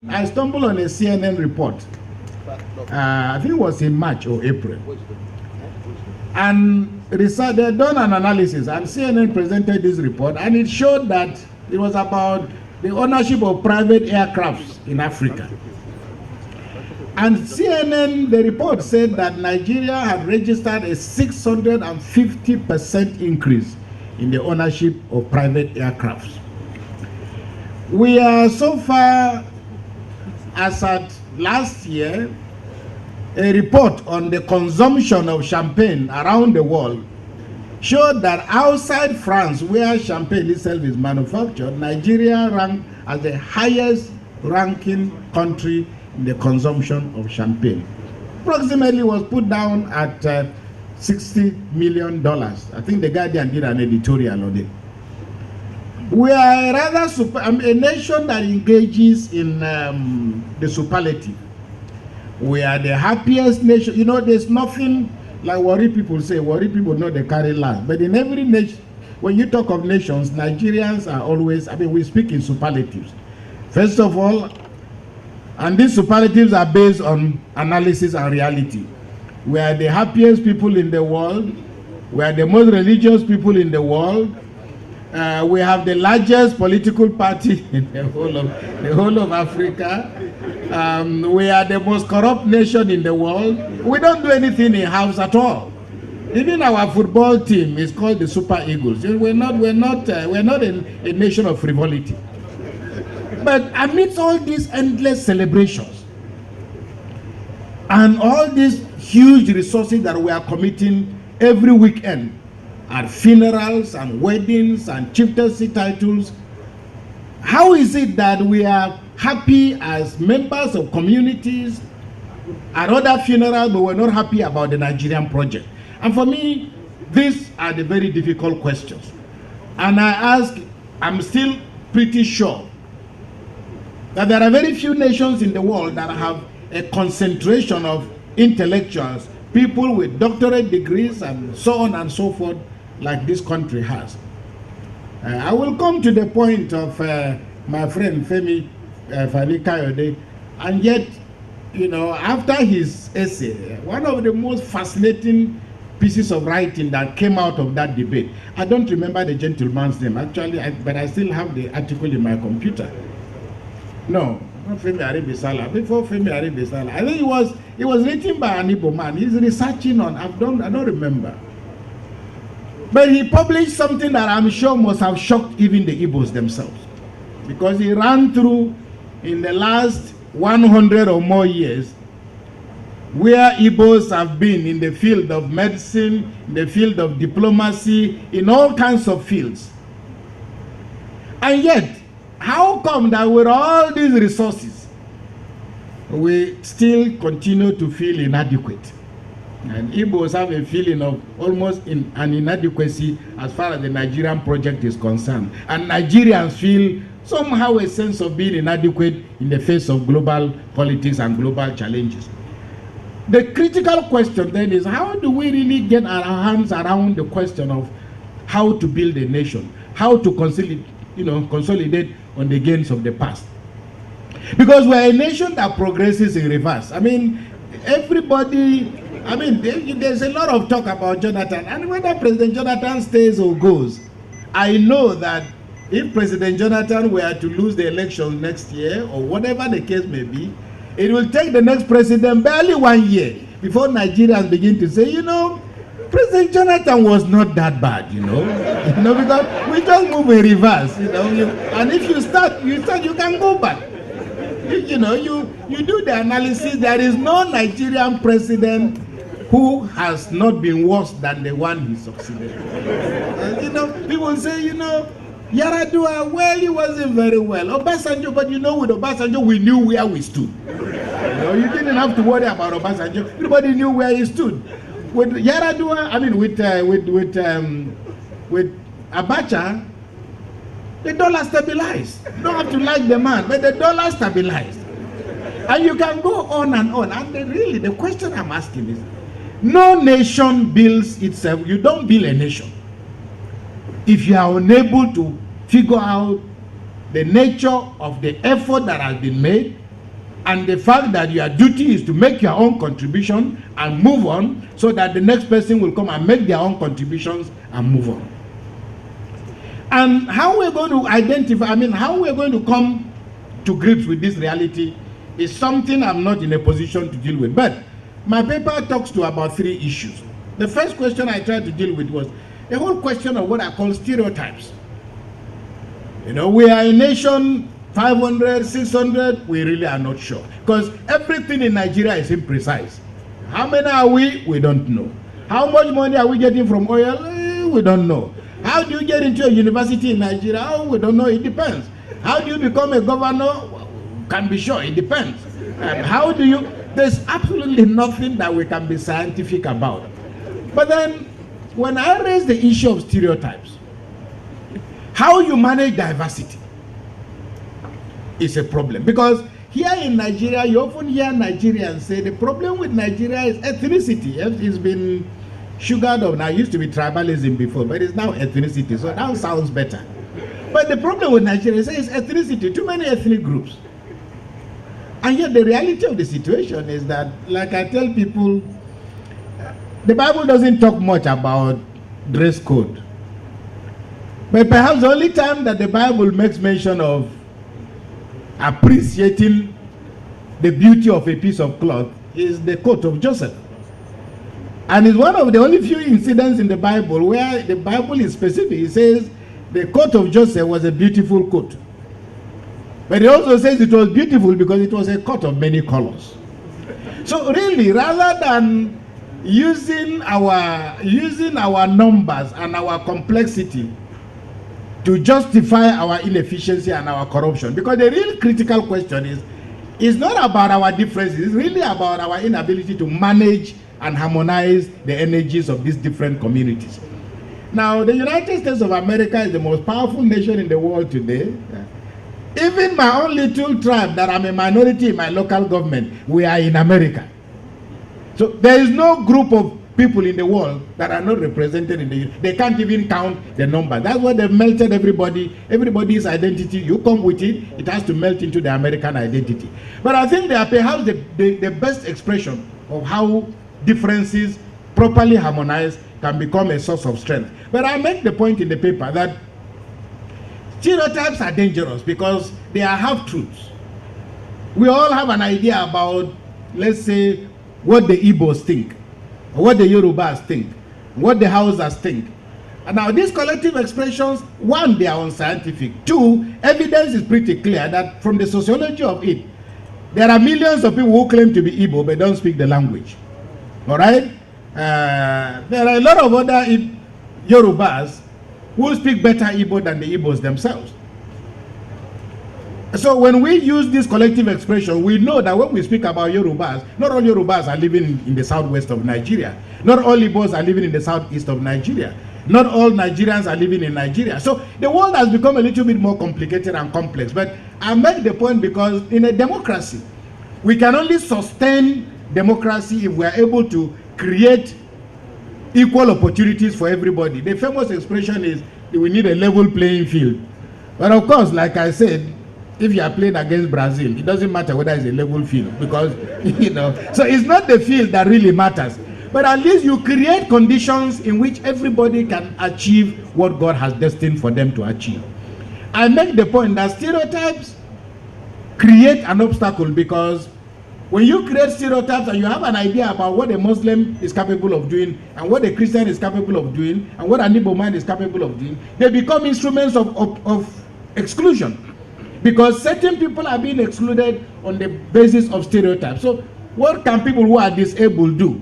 I stumbled on a CNN report. I think it was in March or April. And they had done an analysis, and CNN presented this report, and it showed that it was about the ownership of private aircrafts in Africa. And CNN, the report said that Nigeria had registered a 650% increase in the ownership of private aircrafts. We are so far, as at last year, a report on the consumption of champagne around the world showed that outside France, where champagne itself is manufactured, Nigeria ranked as the highest ranking country in the consumption of champagne. Approximately was put down at $60 million. I think the Guardian did an editorial on it. We are rather a nation that engages in the superlative. We are the happiest nation. You know, there's nothing like worry people say. Worry people know they carry last. But in every nation, when you talk of nations, Nigerians are always, we speak in superlatives. First of all, and these superlatives are based on analysis and reality. We are the happiest people in the world. We are the most religious people in the world. We have the largest political party in the whole of Africa. We are the most corrupt nation in the world. We don't do anything in-house at all. Even our football team is called the Super Eagles. We're not a nation of frivolity. But amidst all these endless celebrations and all these huge resources that we are committing every weekend at funerals and weddings and chieftaincy titles, how is it that we are happy as members of communities at other funerals, but we're not happy about the Nigerian project? And for me, these are the very difficult questions. And I'm still pretty sure that there are very few nations in the world that have a concentration of intellectuals, people with doctorate degrees and so on and so forth, like this country has. I will come to the point of my friend Femi Fani-Kayode, and yet, you know, after his essay, one of the most fascinating pieces of writing that came out of that debate, I don't remember the gentleman's name actually, but I still have the article in my computer. No, not Femi Aribisala. Before Femi Aribisala, I think it was written by an Igbo man. He's researching on, I don't remember. But he published something that I'm sure must have shocked even the Igbos themselves. Because he ran through, in the last 100 or more years, where Igbos have been in the field of medicine, in the field of diplomacy, in all kinds of fields. And yet, how come that with all these resources, we still continue to feel inadequate? And Igbos have a feeling of almost an inadequacy as far as the Nigerian project is concerned. And Nigerians feel somehow a sense of being inadequate in the face of global politics and global challenges. The critical question then is, how do we really get our hands around the question of how to build a nation, how to consolidate on the gains of the past? Because we're a nation that progresses in reverse. There's a lot of talk about Jonathan, and whether President Jonathan stays or goes, I know that if President Jonathan were to lose the election next year, or whatever the case may be, it will take the next president barely 1 year before Nigerians begin to say, President Jonathan was not that bad, because we just move in reverse, and if you start, you can go back. You do the analysis. There is no Nigerian president who has not been worse than the one he succeeded. People say, Yaradua, well, he wasn't very well. Obasanjo, but with Obasanjo, we knew where we stood. You didn't have to worry about Obasanjo. Everybody knew where he stood. With Yaradua, with Abacha, the dollar stabilized. You don't have to like the man, but the dollar stabilized. And you can go on and on. And really, the question I'm asking is, no nation builds itself. You don't build a nation if you are unable to figure out the nature of the effort that has been made, and the fact that your duty is to make your own contribution and move on, so that the next person will come and make their own contributions and move on. And how we're going to identify, how we're going to come to grips with this reality is something I'm not in a position to deal with. But my paper talks to about 3 issues. The first question I tried to deal with was the whole question of what I call stereotypes. You know, we are a nation, 500, 600, we really are not sure. Because everything in Nigeria is imprecise. How many are we? We don't know. How much money are we getting from oil? We don't know. How do you get into a university in Nigeria? Oh, we don't know. It depends. How do you become a governor? Well, can be sure. It depends. How do you... There's absolutely nothing that we can be scientific about. But then, when I raise the issue of stereotypes, how you manage diversity is a problem. Because here in Nigeria, you often hear Nigerians say the problem with Nigeria is ethnicity. It's been sugared up. Now, it used to be tribalism before, but it's now ethnicity. So that sounds better. But the problem with Nigeria is ethnicity. Too many ethnic groups. And yet the reality of the situation is that, like I tell people, the Bible doesn't talk much about dress code. But perhaps the only time that the Bible makes mention of appreciating the beauty of a piece of cloth is the coat of Joseph. And it's one of the only few incidents in the Bible where the Bible is specific. It says the coat of Joseph was a beautiful coat. But it also says it was beautiful because it was a coat of many colors. So really, rather than using our numbers and our complexity to justify our inefficiency and our corruption, because the real critical question is not about our differences, it's really about our inability to manage and harmonize the energies of these different communities. Now, the United States of America is the most powerful nation in the world today. Even my own little tribe, that I'm a minority in my local government, we are in America. So there is no group of people in the world that are not represented in the... They can't even count the number. That's why they've melted everybody's identity. You come with it, it has to melt into the American identity. But I think they are perhaps the best expression of how differences properly harmonized can become a source of strength. But I make the point in the paper that stereotypes are dangerous because they are half-truths. We all have an idea about, let's say, what the Igbos think, or what the Yorubas think, what the Hausas think. And now these collective expressions, one, they are unscientific. Two, evidence is pretty clear that from the sociology of it, there are millions of people who claim to be Igbo but don't speak the language. All right? There are a lot of other Yorubas who speak better Igbo than the Igbos themselves. So when we use this collective expression, we know that when we speak about Yorubas, not all Yorubas are living in the southwest of Nigeria. Not all Igbos are living in the southeast of Nigeria. Not all Nigerians are living in Nigeria. So the world has become a little bit more complicated and complex. But I make the point because in a democracy, we can only sustain democracy if we are able to create equal opportunities for everybody. The famous expression is we need a level playing field. But of course, like I said, if you are playing against Brazil, it doesn't matter whether it's a level field because, you know, so it's not the field that really matters. But at least you create conditions in which everybody can achieve what God has destined for them to achieve. I make the point that stereotypes create an obstacle because when you create stereotypes and you have an idea about what a Muslim is capable of doing and what a Christian is capable of doing and what an Igbo man is capable of doing, they become instruments of exclusion. Because certain people are being excluded on the basis of stereotypes. So what can people who are disabled do?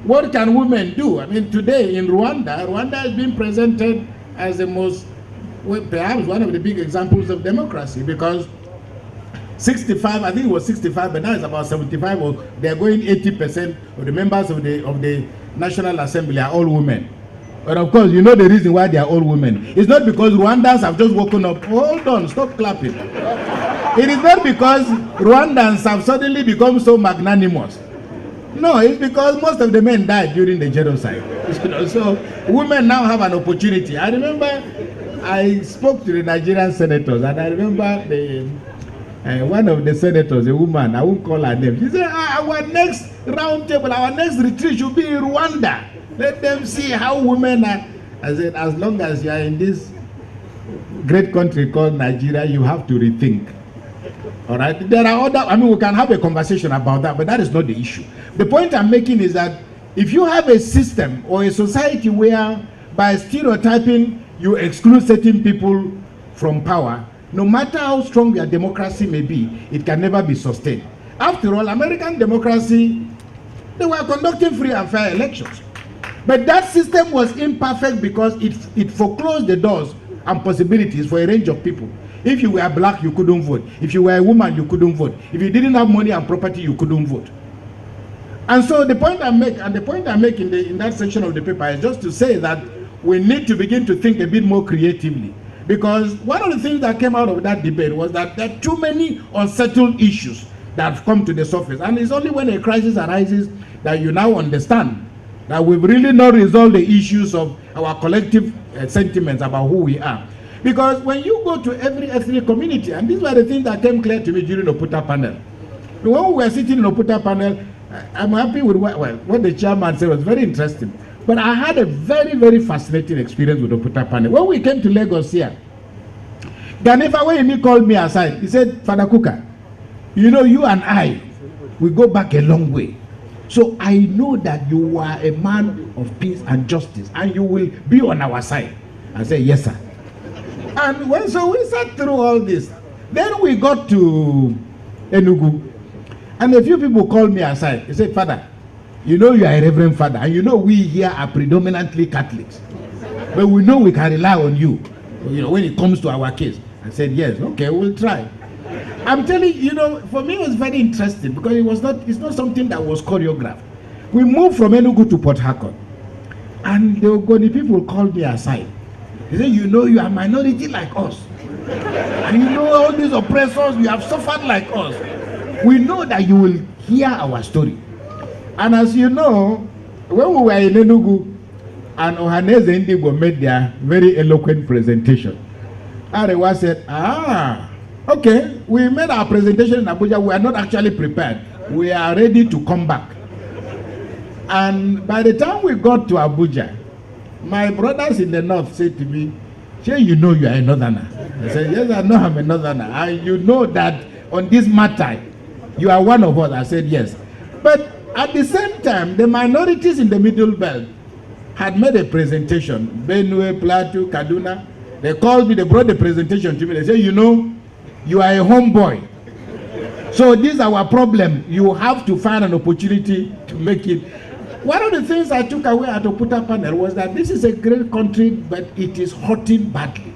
What can women do? I mean, today in Rwanda is being presented as the most, well, perhaps one of the big examples of democracy because 65, I think it was 65, but now it's about 75, or they're going 80% of the members of the National Assembly are all women. But of course, you know the reason why they are all women. It's not because Rwandans have just woken up. Hold on, stop clapping. It is not because Rwandans have suddenly become so magnanimous. No, it's because most of the men died during the genocide. So women now have an opportunity. I remember I spoke to the Nigerian senators, and I remember one of the senators, a woman, I won't call her name, she said, our next round table, our next retreat should be in Rwanda. Let them see how women are. I said, as long as you are in this great country called Nigeria, you have to rethink. All right? There are other, I mean, we can have a conversation about that, but that is not the issue. The point I'm making is that if you have a system or a society where by stereotyping you exclude certain people from power, no matter how strong your democracy may be, it can never be sustained. After all, American democracy, they were conducting free and fair elections. But that system was imperfect because it foreclosed the doors and possibilities for a range of people. If you were black, you couldn't vote. If you were a woman, you couldn't vote. If you didn't have money and property, you couldn't vote. And so the point I make, in that section of the paper is just to say that we need to begin to think a bit more creatively. Because one of the things that came out of that debate was that there are too many unsettled issues that have come to the surface. And it's only when a crisis arises that you now understand that we've really not resolved the issues of our collective sentiments about who we are. Because when you go to every ethnic community, and these were the things that came clear to me during the Oputa panel. When we were sitting in the Oputa panel, I'm happy with what the chairman said was very interesting. But I had a very, very fascinating experience with the Oputa panel. When we came to Lagos here, Ganifa, when he called me aside, he said, Father Kuka, you know, you and I, we go back a long way. So I know that you are a man of peace and justice, and you will be on our side. I said, yes, sir. And so we sat through all this. Then we got to Enugu. And a few people called me aside. They said, Father, you know you are a reverend father, and you know we here are predominantly Catholics. But we know we can rely on you, when it comes to our case. I said, yes, okay, we'll try. I'm telling you, for me it was very interesting because it's not something that was choreographed. We moved from Enugu to Port Harcourt. And the Ogoni people called me aside. They said, you know you are a minority like us. And you know all these oppressors, you have suffered like us. We know that you will hear our story. And as you know, when we were in Enugu, and Ohaneze Ndigbo made their very eloquent presentation, Arewa said, okay, we made our presentation in Abuja. We are not actually prepared. We are ready to come back. And by the time we got to Abuja, my brothers in the north said to me, Shay, you know you are a northerner. I said, yes, I know I'm a northerner. And you know that on this matter, you are one of us. I said, yes. But at the same time, the minorities in the Middle Belt had made a presentation. Benue, Plateau, Kaduna. They called me, they brought the presentation to me. They said, you know, you are a homeboy. So this is our problem. You have to find an opportunity to make it. One of the things I took away at Oputa panel was that this is a great country, but it is hurting badly.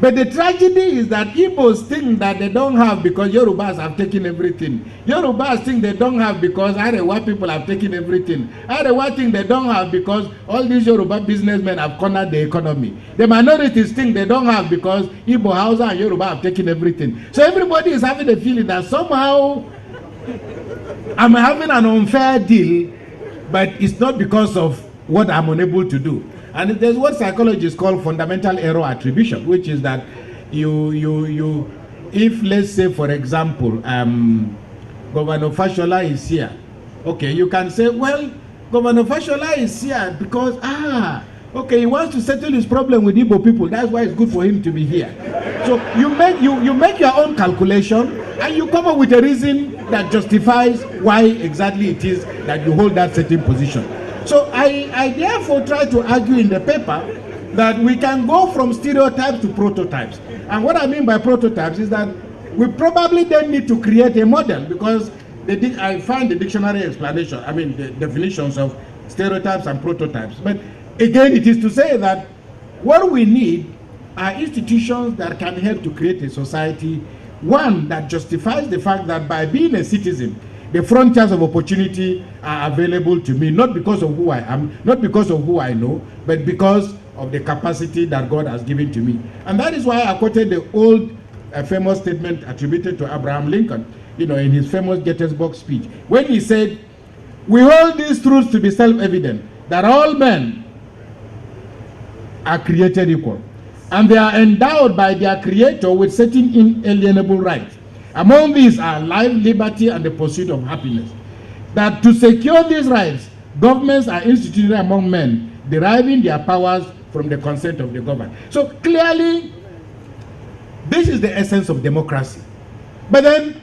But the tragedy is that Igbos think that they don't have because Yorubas have taken everything. Yorubas think they don't have because Arewa people have taken everything. Arewa think they don't have because all these Yoruba businessmen have cornered the economy. The minorities think they don't have because Igbo, Hausa, and Yoruba have taken everything. So everybody is having a feeling that somehow I'm having an unfair deal, but it's not because of what I'm unable to do. And there's what psychologists call fundamental error attribution, which is that if let's say, for example, Governor Fashola is here, okay, you can say, well, Governor Fashola is here because, okay, he wants to settle his problem with Igbo people. That's why it's good for him to be here. So you make your own calculation and you come up with a reason that justifies why exactly it is that you hold that certain position. So I therefore try to argue in the paper that we can go from stereotypes to prototypes. And what I mean by prototypes is that we probably then need to create a model, because I find the dictionary explanation, the definitions of stereotypes and prototypes. But again, it is to say that what we need are institutions that can help to create a society, one that justifies the fact that by being a citizen, the frontiers of opportunity are available to me, not because of who I am, not because of who I know, but because of the capacity that God has given to me. And that is why I quoted the old famous statement attributed to Abraham Lincoln, in his famous Gettysburg speech, when he said, we hold these truths to be self-evident, that all men are created equal, and they are endowed by their Creator with certain inalienable rights. Among these are life, liberty, and the pursuit of happiness. That to secure these rights, governments are instituted among men, deriving their powers from the consent of the governed. So clearly, this is the essence of democracy. But then,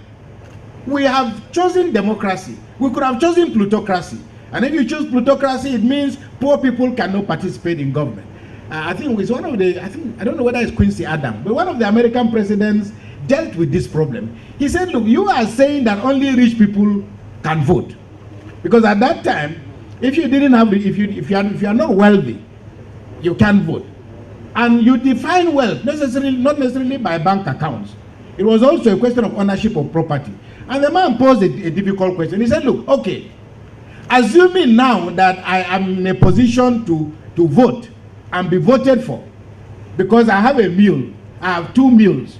we have chosen democracy. We could have chosen plutocracy. And if you choose plutocracy, it means poor people cannot participate in government. I think it's one of the, I don't know whether it's Quincy Adams, but one of the American presidents dealt with this problem. He said, look, you are saying that only rich people can vote. Because at that time, if you didn't have, if you are not wealthy, you can't vote. And you define wealth not necessarily by bank accounts. It was also a question of ownership of property. And the man posed a difficult question. He said, look, okay, assuming now that I am in a position to vote and be voted for, because I have a meal, I have 2 meals.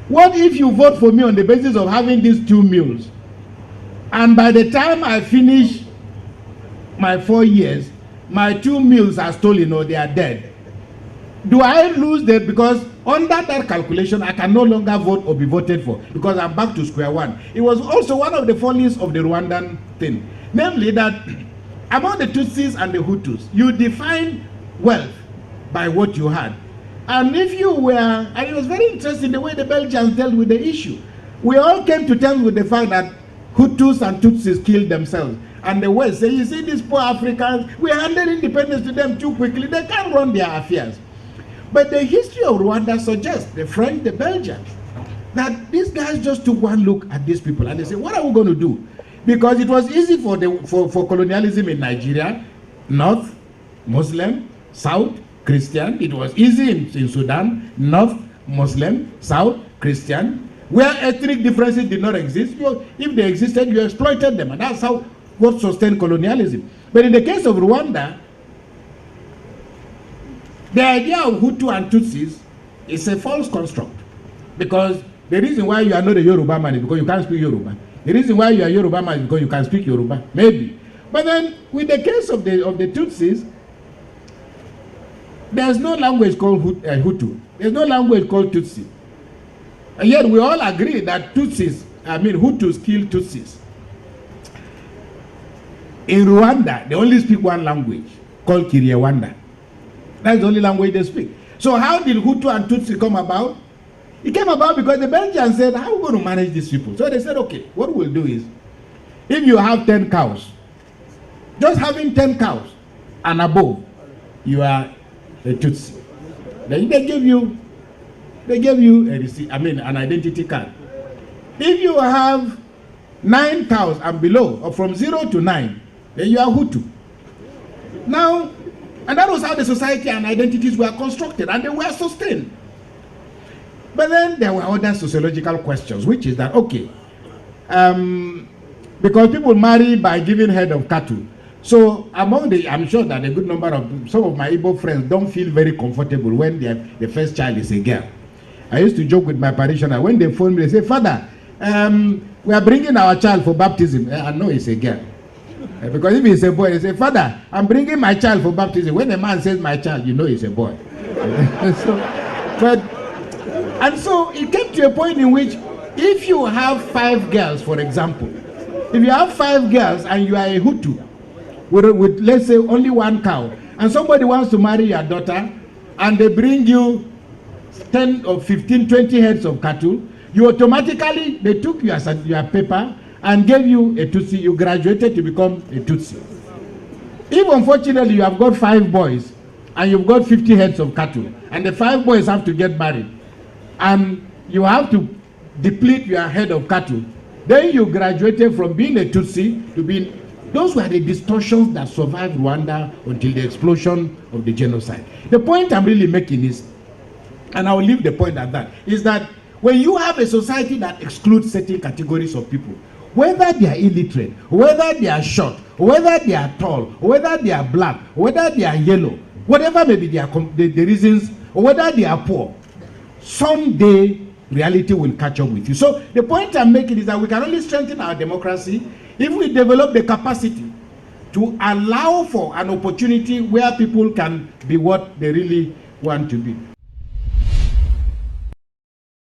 What if you vote for me on the basis of having these 2 meals, and by the time I finish my 4 years, my 2 meals are stolen or they are dead? Do I lose that? Because under that calculation, I can no longer vote or be voted for, because I'm back to square one. It was also one of the follies of the Rwandan thing, namely that among the Tutsis and the Hutus, you define wealth by what you had. And if you were, and it was very interesting the way the Belgians dealt with the issue. We all came to terms with the fact that Hutus and Tutsis killed themselves. And the West say, you see these poor Africans, we handed independence to them too quickly, they can't run their affairs. But the history of Rwanda suggests, the French, the Belgians, that these guys just took one look at these people and they said, what are we going to do? Because it was easy for colonialism in Nigeria, North, Muslim, South, Christian. It was easy in Sudan, North, Muslim, South, Christian, where ethnic differences did not exist. If they existed, you exploited them. And that's what sustained colonialism. But in the case of Rwanda, the idea of Hutu and Tutsis is a false construct. Because the reason why you are not a Yoruba man is because you can't speak Yoruba. The reason why you are Yoruba man is because you can speak Yoruba. Maybe. But then, with the case of the Tutsis, there's no language called Hutu. There's no language called Tutsi. And yet we all agree that Hutus kill Tutsis. In Rwanda, they only speak one language called Kinyarwanda. That's the only language they speak. So how did Hutu and Tutsi come about? It came about because the Belgians said, how are we going to manage these people? So they said, okay, what we'll do is, if you have 10 cows, just having 10 cows and above, you are a Tutsi. Then they give you a receipt, an identity card. If you have 9 cows and below, or from 0 to 9, then you are Hutu. Now, and that was how the society and identities were constructed, and they were sustained. But then there were other sociological questions, which is that, okay, because people marry by giving head of cattle. So I'm sure that a good number of, some of my Igbo friends don't feel very comfortable when the first child is a girl. I used to joke with my parishioner, when they phone me, they say, Father, we are bringing our child for baptism. I know it's a girl. Because if it's a boy, they say, Father, I'm bringing my child for baptism. When a man says my child, you know it's a boy. So it came to a point in which, if you have 5 girls, for example, if you have 5 girls and you are a Hutu, with let's say only 1 cow, and somebody wants to marry your daughter, and they bring you 10 or 15, 20 heads of cattle, you automatically, they took your paper and gave you a Tutsi. You graduated to become a Tutsi. If unfortunately you have got 5 boys and you've got 50 heads of cattle, and the 5 boys have to get married, and you have to deplete your head of cattle, then you graduated from being a Tutsi to being. Those were the distortions that survived Rwanda until the explosion of the genocide. The point I'm really making is, and I will leave the point at that, is that when you have a society that excludes certain categories of people, whether they are illiterate, whether they are short, whether they are tall, whether they are black, whether they are yellow, whatever may be the reasons, or whether they are poor, someday reality will catch up with you. So the point I'm making is that we can only strengthen our democracy if we develop the capacity to allow for an opportunity where people can be what they really want to be.